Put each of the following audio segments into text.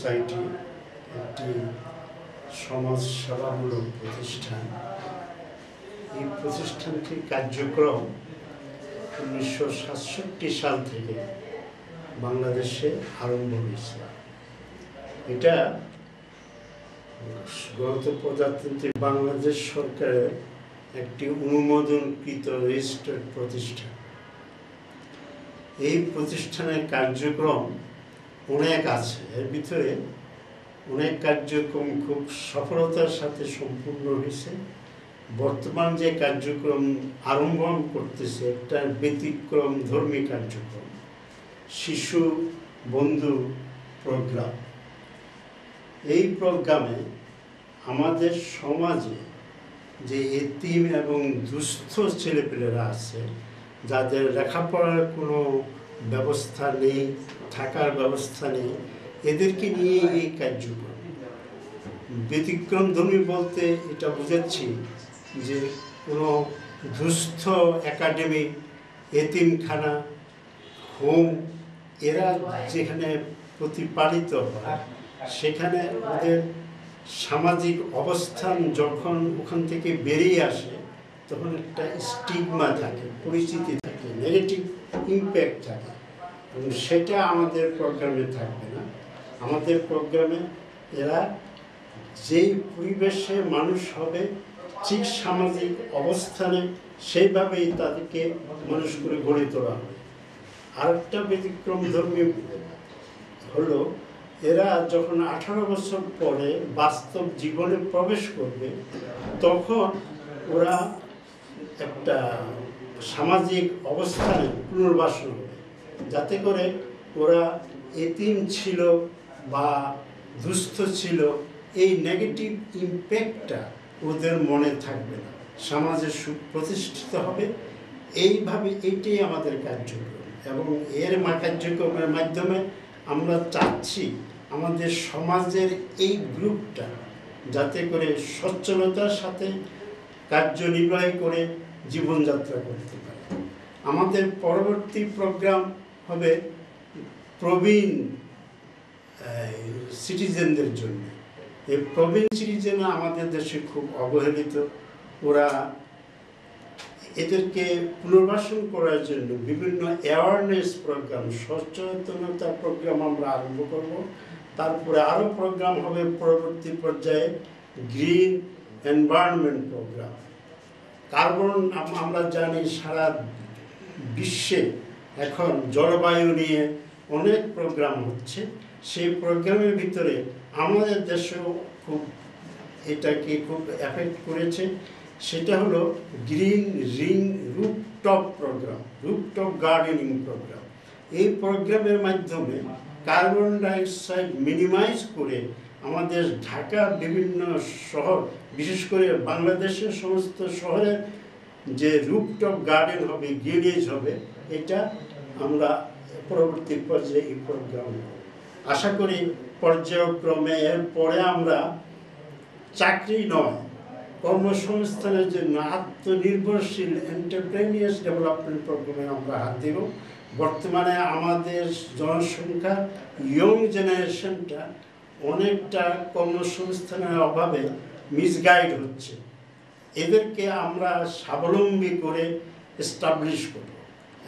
Society একটি সমাজ সেবামূলক প্রতিষ্ঠান। এই প্রতিষ্ঠানটির কার্যক্রম 1967 সাল থেকে বাংলাদেশে আরম্ভ হয়েছে। এটা গণতন্ত্রী বাংলাদেশ সরকারের একটি অনুমোদনকৃত রেজিস্টার্ড প্রতিষ্ঠান। এই প্রতিষ্ঠানের কার্যক্রম অনেক আছে, এর ভিতরে অনেক কার্যক্রম খুব সফলতার সাথে সম্পূর্ণ হয়েছে। বর্তমান যে কার্যক্রম আরম্ভ করতেছে একটা ব্যতিক্রম ধর্মী কার্যক্রম, শিশু বন্ধু প্রোগ্রাম। এই প্রোগ্রামে আমাদের সমাজে যে এতিম এবং দুস্থ ছেলেপেলেরা আছে, যাদের লেখাপড়ার কোনো ব্যবস্থা নেই, থাকার ব্যবস্থা নেই, এদেরকে নিয়ে এই কার্যক্রম। ব্যতিক্রম ধর্মী বলতে এটা বোঝাচ্ছি যে কোনো দুস্থ একাডেমি, এতিমখানা, হোম এরা যেখানে প্রতিপালিত হয়, সেখানে ওদের সামাজিক অবস্থান যখন ওখান থেকে বেরিয়ে আসে তখন একটা স্টিগমা থাকে, পরিচিতি থাকে, নেগেটিভ ইম্প্যাক্ট থাকে, এবং সেটা আমাদের প্রোগ্রামে থাকবে না। আমাদের প্রোগ্রামে এরা যেই পরিবেশে মানুষ হবে, ঠিক সামাজিক অবস্থানে সেইভাবেই তাদেরকে মানুষ করে গড়ে তোলা হবে। আরেকটা ব্যতিক্রম ধর্মী হলো, এরা যখন 18 বছর পরে বাস্তব জীবনে প্রবেশ করবে, তখন ওরা একটা সামাজিক অবস্থানে পুনর্বাসন হবে, যাতে করে ওরা এতিম ছিল বা দুস্থ ছিল, এই নেগেটিভ ইম্প্যাক্টটা ওদের মনে থাকবে না, সমাজে সুপ্রতিষ্ঠিত হবে। এইভাবে এইটাই আমাদের কার্যক্রম, এবং এর কার্যক্রমের মাধ্যমে আমরা চাচ্ছি আমাদের সমাজের এই গ্রুপটা যাতে করে সচ্ছলতার সাথে কার্যনির্বাহ করে জীবনযাত্রা করতে পারে। আমাদের পরবর্তী প্রোগ্রাম হবে প্রবীণ সিটিজেনদের জন্য। এই প্রবীণ সিটিজেন আমাদের দেশে খুব অবহেলিত। ওরা এদেরকে পুনর্বাসন করার জন্য বিভিন্ন অ্যাওয়ারনেস প্রোগ্রাম, সচেতনতা প্রোগ্রাম আমরা আরম্ভ করব। তারপরে আরও প্রোগ্রাম হবে পরবর্তী পর্যায়ে গ্রিন এনভায়রনমেন্ট প্রোগ্রাম। কার্বন, আমরা জানি সারা বিশ্বে এখন জলবায়ু নিয়ে অনেক প্রোগ্রাম হচ্ছে। সেই প্রোগ্রামের ভিতরে আমাদের দেশেও খুব এটাকে খুব এফেক্ট করেছে। সেটা হলো green ring rooftop program, rooftop gardening program. এই প্রোগ্রামের মাধ্যমে কার্বন ডাইঅক্সাইড মিনিমাইজ করে আমাদের ঢাকা বিভিন্ন শহর, বিশেষ করে বাংলাদেশের সমস্ত শহরের যে রুফটপ গার্ডেন হবে, গ্রিনেজ হবে, এটা আমরা পরবর্তী পর্যায়ে এই প্রোগ্রাম আশা করি পর্যায়ক্রমে। এরপরে আমরা চাকরি নয়, কর্মসংস্থানের জন্য আত্মনির্ভরশীল এন্টারপ্রেনিয়ার্স ডেভেলপমেন্ট প্রোগ্রামে আমরা হাত দেব। বর্তমানে আমাদের জনসংখ্যা, ইয়ং জেনারেশনটা অনেকটা কর্মসংস্থানের অভাবে মিসগাইড হচ্ছে। এদেরকে আমরা স্বাবলম্বী করে এস্টাবলিশ করব,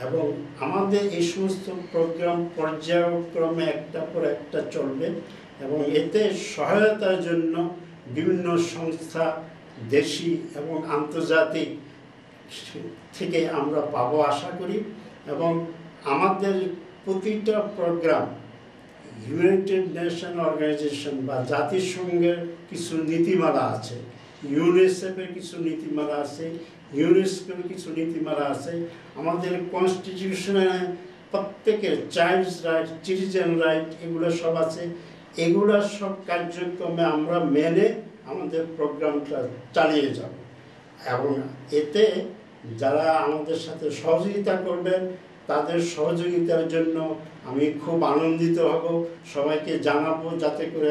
এবং আমাদের এই সমস্ত প্রোগ্রাম পর্যায়ক্রমে একটা পর একটা চলবে, এবং এতে সহায়তার জন্য বিভিন্ন সংস্থা, দেশি এবং আন্তর্জাতিক থেকে আমরা পাবো আশা করি। এবং আমাদের প্রতিটা প্রোগ্রাম ইউনাইটেড নেশন অর্গানাইজেশন বা জাতিসংঘের কিছু নীতিমালা আছে, ইউনিসেফের কিছু নীতিমালা আছে, ইউনেস্কোর কিছু নীতিমালা আছে, আমাদের কনস্টিটিউশনে প্রত্যেকের চাইল্ডস রাইট, সিটিজেন রাইট, এগুলো সব আছে। এগুলো সব কার্যক্রমে আমরা মেনে আমাদের প্রোগ্রামটা চালিয়ে যাব, এবং এতে যারা আমাদের সাথে সহযোগিতা করবেন তাদের সহযোগিতার জন্য আমি খুব আনন্দিত হব। সবাইকে জানাবো যাতে করে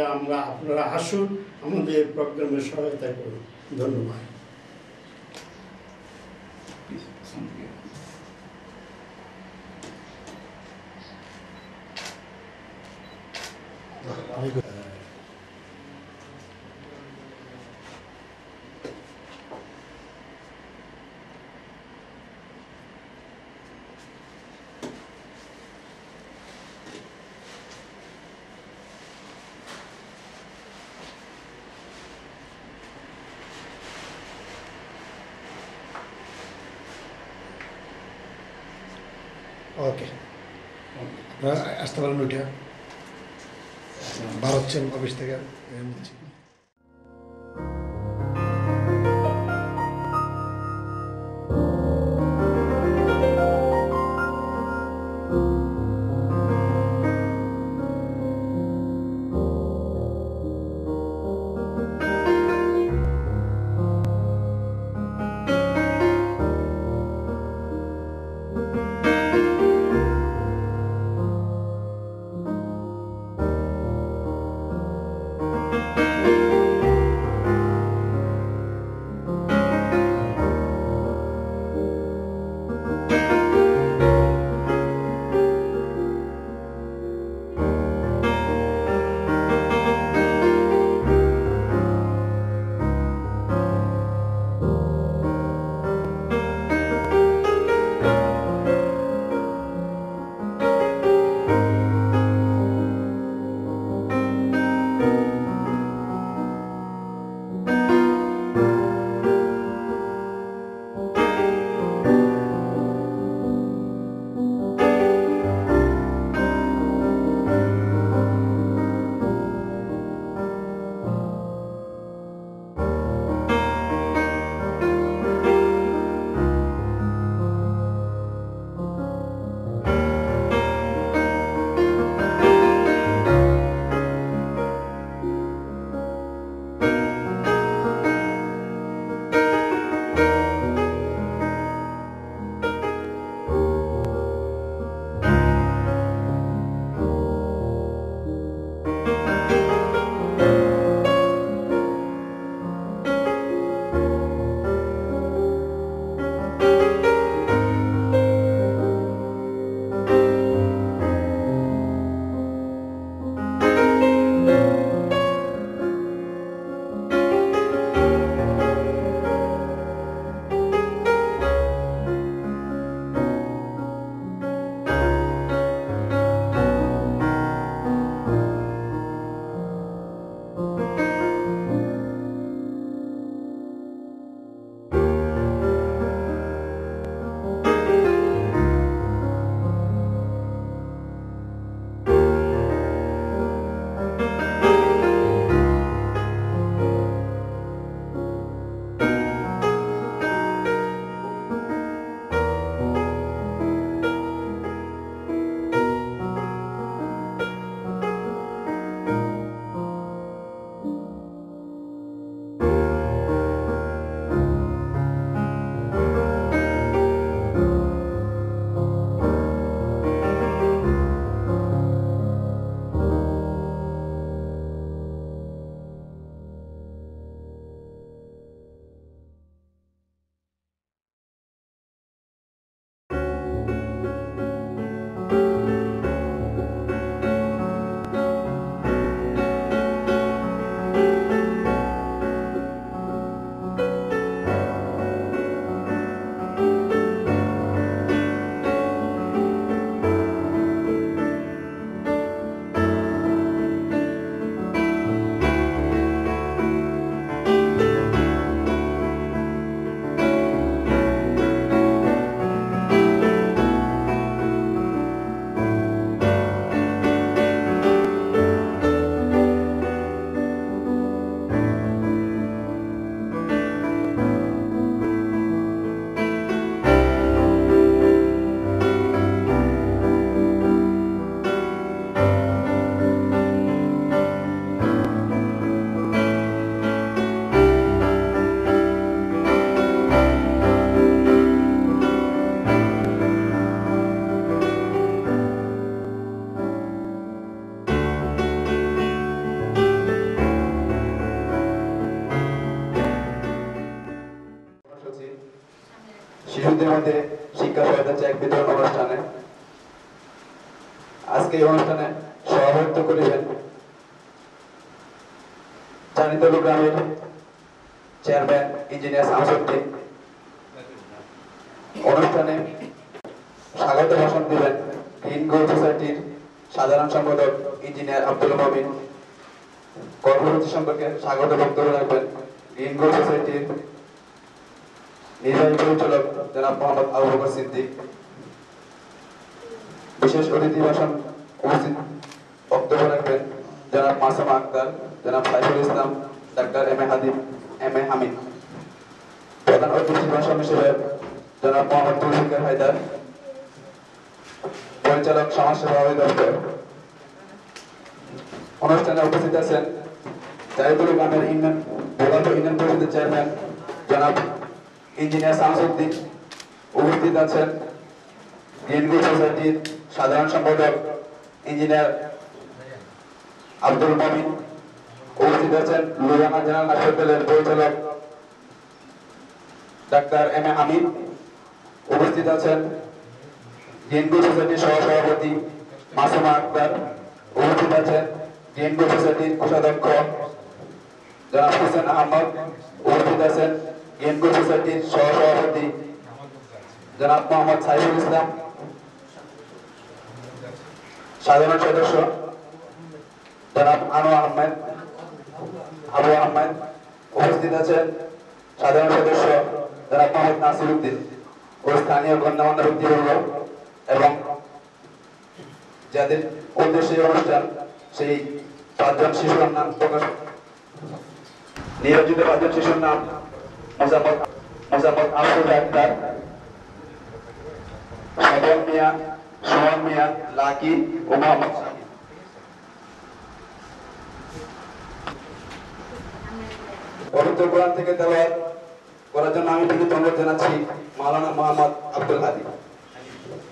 আপনারা আসুন, আমাদের প্রোগ্রামে সহায়তা করুন। ধন্যবাদ। ওকে আসতে পারেন উঠে বার হচ্ছেন অফিস থেকে নিচ্ছি শিশুদের মধ্যে শিক্ষা সহায়তা চেক বিতরণ অনুষ্ঠানে আজকে এই অনুষ্ঠানে সভাপতিত্ব করেছেন চারিতলু গ্রামের চেয়ারম্যান ইঞ্জিনিয়ার শামসুদ্দিন অনুষ্ঠানে স্বাগত ভাষণ দিলেন গ্রিন গোল্ড সোসাইটির সাধারণ সম্পাদক ইঞ্জিনিয়ার আব্দুল মমিন। কর্মসূচি সম্পর্কে স্বাগত বক্তব্য রাখবেন গ্রিন গোল্ড সোসাইটির নির্বাহী পরিচালক জনাব মোহাম্মদ আবু বকর সিদ্দিক। বিশেষ অতিথি ভাষণ উপস্থিত বক্তব্য রাখবেন জনাব মাসুমা আক্তার, জনাব Saiful Islam, doctor M A Hamid. প্রধান অতিথি ভাষণ হিসেবে জনাব মোহাম্মদ জুলফিকার হায়দার, পরিচালক সমাজসেবা অধিদপ্তর। অনুষ্ঠানে উপস্থিত আছেন চারিতলু গ্রামের ইউনিয়ন পরিষদের চেয়ারম্যান জনাব ইঞ্জিনিয়ার শামসুদ্দিন। উপস্থিত আছেন গ্রিন গোল্ড সোসাইটির সাধারণ সম্পাদক ইঞ্জিনিয়ার আব্দুল মমিন। উপস্থিত আছেন লুধিয়ানা জেনারেল হাসপাতালের পরিচালক ডাক্তার এম এ হামিদ। উপস্থিত আছেন গ্রিন গোল্ড সোসাইটির সহসভাপতি মাসুমা আক্তার। উপস্থিত আছেন গ্রিন গোল্ড সোসাইটির কোষাধ্যক্ষ জনাব হোসেন আহমদ। উপস্থিত আছেন গ্রিন গোল্ড সোসাইটির সহসভাপতি জনাব মোহাম্মদ সাইফুল ইসলাম। সাধারণ সদস্য জনাব আবু আহমেদ। উপস্থিত আছেন সাধারণ সদস্য জনাব মোহাম্মদ নাসির উদ্দিন ও স্থানীয় গণ্যমান্য ব্যক্তিবর্গ এবং যাদের উদ্দেশ্যে অনুষ্ঠান সেই 5 জন শিশুর নাম প্রকাশ নিয়োজিত 5 জন শিশুর নাম মোজাম্মদ আব্দুল আক্তার, সবল মিয়া, সুমন মিয়া, লাকি ও মোহাম্মদ সাকিব। পবিত্র কোরআন থেকে তেলাওয়াত করার জন্য আমি বিনীত অনুরোধ জানাচ্ছি মাওলানা মোহাম্মদ আব্দুল হাদি।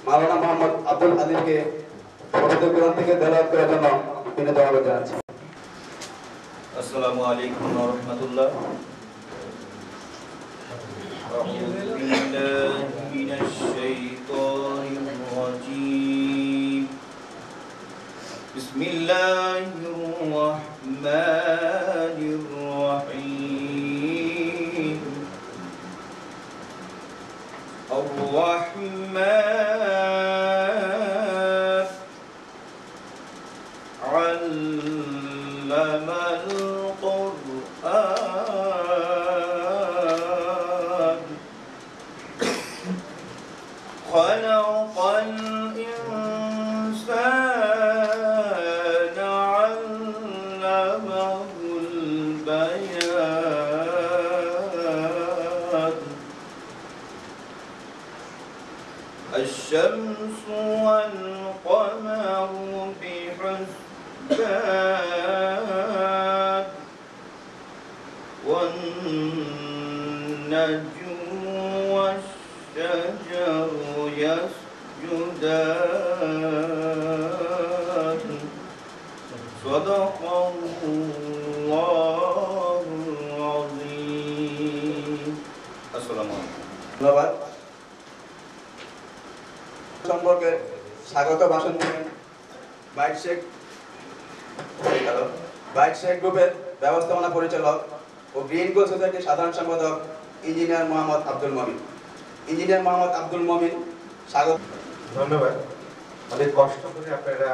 মাওলানা মোহাম্মদ আব্দুল হাদিকে পবিত্র কোরআন থেকে তেলাওয়াত করার জন্য বিনীত অনুরোধ জানাচ্ছি। আসসালামু আলাইকুম ওয়া রাহমাতুল্লাহ। আউযু বিল্লাহি মিনাশ শাইতানির রাজীম। বিসমিল্লাহির রাহমানির রাহিম। আর-রাহমান আল্লামাল কুরআন খালাকাল ইনসানা আল্লামাহুল বায়ান। الشمس والقمر بحسبان والنجم والشجر يسجدان صدق الله العظيم। السلام عليكم। ধন্যবাদ। সম্পর্কে স্বাগত ভাষণ দিলেন বাইট শেখ গ্রুপের ব্যবস্থাপনা পরিচালক ও গ্রিন গোল্ড সোসাইটির সাধারণ সম্পাদক ইঞ্জিনিয়ার মোহাম্মদ আব্দুল মমিন। ইঞ্জিনিয়ার মোহাম্মদ আব্দুল মমিন স্বাগত। ধন্যবাদ। অনেক কষ্ট করে আপনারা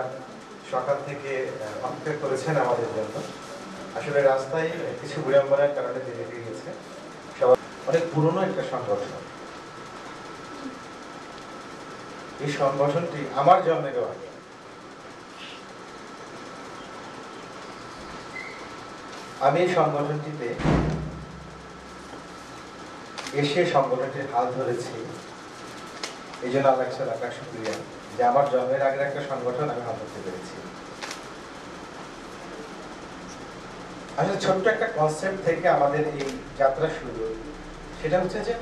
সকাল থেকে অপেক্ষা করেছেন আমাদের জন্য। আসলে রাস্তায় কিছু বিড়ম্বনার কারণে দেরি হয়ে গেছে। সবাই অনেক পুরনো একটা সংগঠন। এই সংগঠনটি আমার জন্মে দেওয়া। আমি এই সংগঠনটিতে এসে সংগঠনটির হাল ধরেছি। এই জন্য আল্লাহ শুকরিয়া যে আমার জন্মের আগের একটা সংগঠন আমি হাল ধরতে পেরেছি। আসলে ছোট্ট একটা কনসেপ্ট থেকে আমাদের এই যাত্রা শুরু। সেটা হচ্ছে যে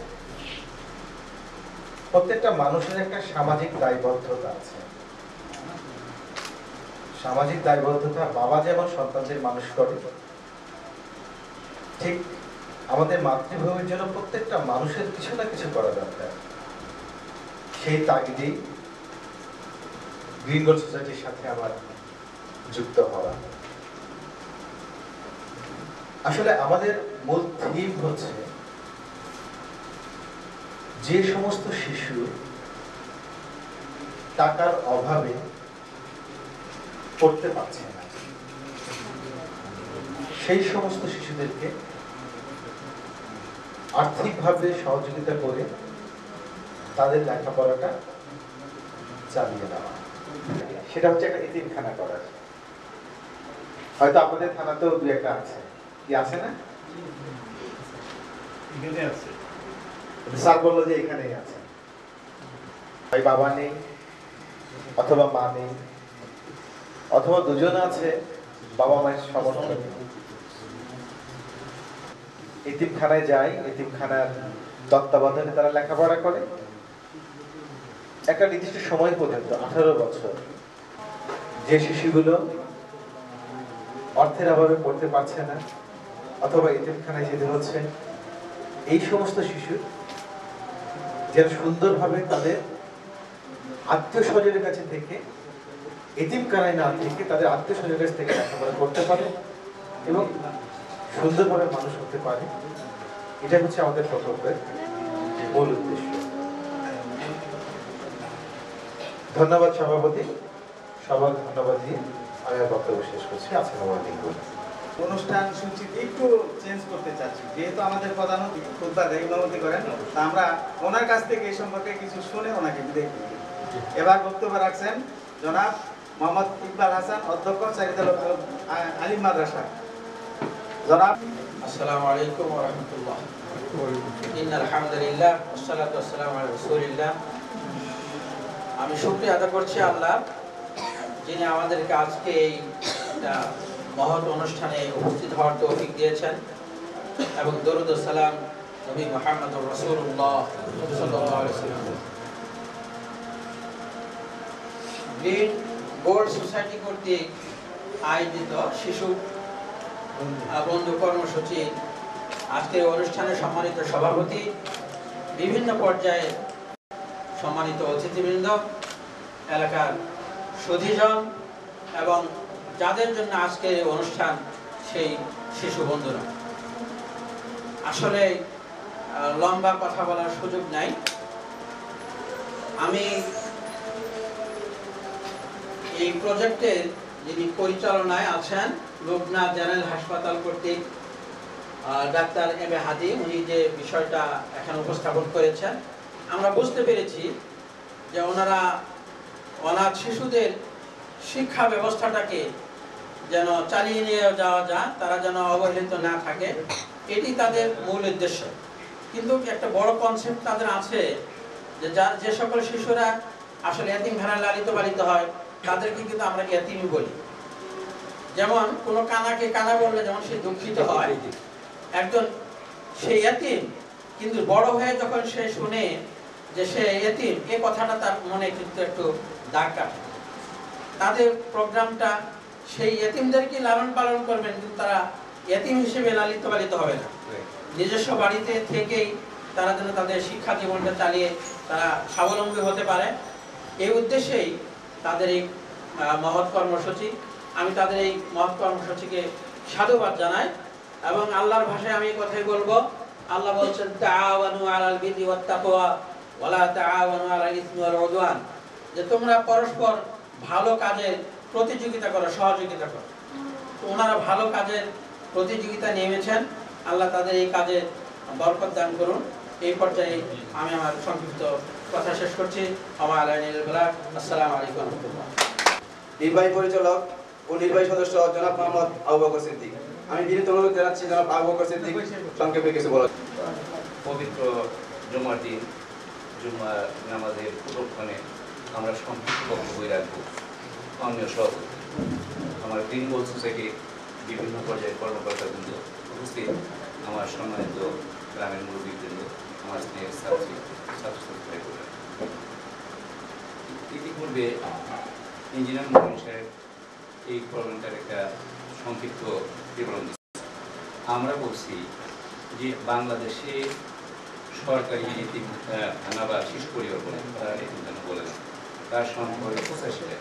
প্রত্যেকটা মানুষের একটা সামাজিক দায়বদ্ধতা আছে। সামাজিক দায়বদ্ধতা বাবা যেমন সন্তানদের মানুষ করে, ঠিক আমাদের মাতৃভূমির জন্য প্রত্যেকটা মানুষের কিছু না কিছু করা দরকার। সেই তাগিদেই গ্রিন গোল্ড সোসাইটির সাথে আমার যুক্ত হওয়া। আসলে আমাদের মূল থিম হচ্ছে যে সমস্ত শিশু টাকার অভাবে পড়তে পারছে না, সেই সমস্ত শিশুদেরকে আর্থিকভাবে সহযোগিতা করে তাদের লেখাপড়াটা চালিয়ে দেওয়া। সেটা হচ্ছে একটা এতিমখানা করার। হয়তো আপনাদের থানাতেও দু একটা আছে, কি আছে না? স্যার বললো যে এখানেই আছে। ভাই বাবা নেই, অথবা মা নেই, অথবা দুজন আছে, বাবা মায়ের সমর্থন নেই। এতিমখানায় যায়, এতিমখানার তত্ত্বাবধানে তারা লেখাপড়া করে একটা নির্দিষ্ট সময় পর্যন্ত, 18 বছর। যে শিশুগুলো অর্থের অভাবে পড়তে পারছে না অথবা এতিমখানায় যেতে হচ্ছে, এই সমস্ত শিশু যেন সুন্দরভাবে তাদের আত্মীয় স্বজনের কাছে থেকে, এতিমখানায় না থেকে তাদের আত্মীয় স্বজনের কাছ থেকে লেখাপড়া করতে পারে এবং সুন্দরভাবে মানুষ হতে পারে, এটা হচ্ছে আমাদের প্রকল্পের মূল উদ্দেশ্য। ধন্যবাদ সভাপতি, সবার ধন্যবাদ দিয়ে আমি বক্তব্য শেষ করছি। অনুষ্ঠান সূচি একটু চেঞ্জ করতে চাচ্ছি, যেহেতু আমাদের প্রধান খুতবা ইমামতি করেন, তা আমরা ওনার কাছ থেকে এই সম্পর্কে কিছু শুনে ওনাকে বিদায় করি। এবার বক্তব্য রাখছেন জনাব মোহাম্মদ ইকবাল হাসান, অধ্যক্ষ চারিদাল আলিম মাদ্রাসা। জনাব। আসসালামু আলাইকুম ওয়া রাহমাতুল্লাহ। ইন্নাল হামদুলিল্লাহ ওয়াসসালাতু ওয়াসসালামু আলা রাসূলিল্লাহ। আমি শুকরিয়া আদায় করছি আল্লাহ, যিনি আমাদেরকে আজকে এই মহৎ অনুষ্ঠানে উপস্থিত হওয়ার তৌফিক দিয়েছেন এবং দরুদ ও সালাম নবী মুহাম্মদুর রাসূলুল্লাহ সাল্লাল্লাহু আলাইহি ওয়াসাল্লাম। গ্রিন গোল্ড সোসাইটি কর্তৃক আয়োজিত শিশু বন্ধু কর্মসূচি আজকের অনুষ্ঠানে সম্মানিত সভাপতি, বিভিন্ন পর্যায়ে সম্মানিত অতিথিবৃন্দ, এলাকার সুধীজন এবং যাদের জন্য আজকের অনুষ্ঠান সেই শিশু বন্ধুরা। আসলে লম্বা কথা বলার সুযোগ নাই। আমি এই প্রজেক্টের যিনি পরিচালনায় আছেন লোকনাথ জেনারেল হাসপাতাল কর্তৃক ডাক্তার এম এ হাদি, উনি যে বিষয়টা এখানে উপস্থাপন করেছেন, আমরা বুঝতে পেরেছি যে ওনারা অনাথ শিশুদের শিক্ষা ব্যবস্থাটাকে যেন চালিয়ে নিয়ে যাওয়া যায়, তারা যেন অবহেলিত না থাকে, এটি তাদের মূল উদ্দেশ্য। কিন্তু একটা বড় কনসেপ্ট তাদের আছে যে যে সকল শিশুরা আসলে এতিমখানায় লালিত পালিত হয় তাদেরকে কিন্তু আমরা এতিমই বলি। যেমন কোনো কানাকে কানা বললে যেমন সে দুঃখিত হয়, একজন সে এতিম, কিন্তু বড় হয়ে যখন সে শুনে যে সে এতিম, এই কথাটা তার মনে কিন্তু একটু দাগ কাটে। তাদের প্রোগ্রামটা সেই এতিমদেরকে লালন পালন করবেন, কিন্তু তারা এতিম হিসেবে লালিত পালিত হবে না। নিজস্ব বাড়িতে থেকেই তারা যেন তাদের শিক্ষা জীবনটা চালিয়ে তারা স্বাবলম্বী হতে পারে, এই উদ্দেশ্যেই তাদের এই মহৎ কর্মসূচি। আমি তাদের এই মহৎ কর্মসূচিকে সাধুবাদ জানাই এবং আল্লাহর ভাষায় আমি কথাই বলবো। আল্লাহ বলছেন তাআওয়ানু আলাল বিররি ওয়াত তাকওয়া ওয়া লা তাআওয়ানু আলাল ইসমি ওয়াল উদওয়ান, যে তোমরা পরস্পর ভালো কাজের প্রতিযোগিতা করো, সহযোগিতা করো। তো ওনারা ভালো কাজের প্রতিযোগিতা নেমেছেন, আল্লাহ তাদের এই কাজে বরকত দান করুন। এই পর্যায়ে আমি আমার সংক্ষিপ্ত কথা শেষ করছি। আসসালামু আলাইকুম ওয়া রাহমাতুল্লাহ। নির্বাহী পরিচালক ও নির্বাহী সদস্য জনাব মোহাম্মদ আবু বকর সিদ্দিক, আমি বিনীত অনুরোধ জানাচ্ছি জনাব আবু বকর সিদ্দিক সংক্ষেপে কিছু বলার। পবিত্র জুমার দিন, জুমার নামাজের পূর্বক্ষণে আমরা সংক্ষিপ্ত বক্তব্য রাখবো। মাননীয় সভাপতি, আমার গ্রিন গোল্ড সোসাইটি বিভিন্ন পর্যায়ের কর্মকর্তাবৃন্দ উপস্থিত, আমার সম্মানিত গ্রামের মুরব্বীবৃন্দ, আমার স্নেহের ছাত্রী ছাত্রছাত্রী, ইতিপূর্বে ইঞ্জিনিয়ার মোহাম্মদ সাহেব এই প্রবলেমটার একটা সংক্ষিপ্ত বিবরণ দিচ্ছি। আমরা বলছি যে বাংলাদেশে সরকারি এতিমখানা বা শিশু পরিবার বলে, তারা এতিমখানা বলে না, তার সংখ্যা হল 85টা।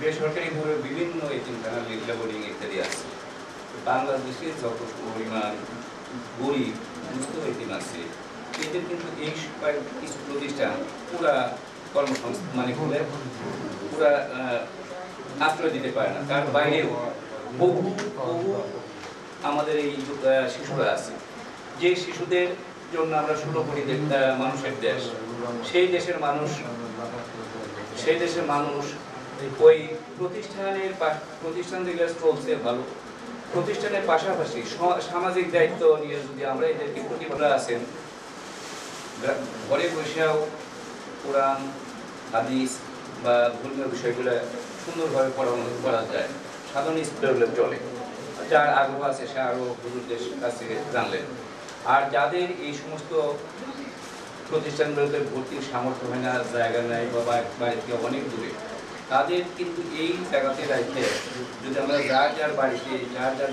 বেসরকারিভাবে বিভিন্ন এতিমখানা লেবলিং ইত্যাদি আছে। বাংলাদেশে যত পরিমাণ গরিব দুস্থ ব্যক্তি আছে এদের কিন্তু এই কিছু প্রতিষ্ঠান পুরা কর্মসংস্থান মানে পুরা আশ্রয় দিতে পারে না, তার বাইরেও বহু বহু আমাদের এই শিশুরা আছে, যে শিশুদের জন্য আমরা 16 কোটি মানুষের দেশ, সেই দেশের মানুষ ওই প্রতিষ্ঠান যেগুলো চলছে ভালো, প্রতিষ্ঠানের পাশাপাশি সামাজিক দায়িত্ব নিয়ে যদি আমরা এদেরকে প্রতিভা আছেন ঘরে বসেও কোরআন হাদিস বা ধর্মীয় বিষয়গুলো সুন্দরভাবে পড়ানো করা যায়, সাধারণ স্কুলগুলো চলে, যার আগ্রহ আছে সে আরও হুজুরদের কাছে জানলেন। আর যাদের এই সমস্ত প্রতিষ্ঠানগুলোতে ভর্তির সামর্থ্য হয় না, জায়গা নেই বা বাড়ি থেকে অনেক দূরে, তাদের কিন্তু এই জায়গাতে রাখে যদি আমরা যার বাড়িতে যার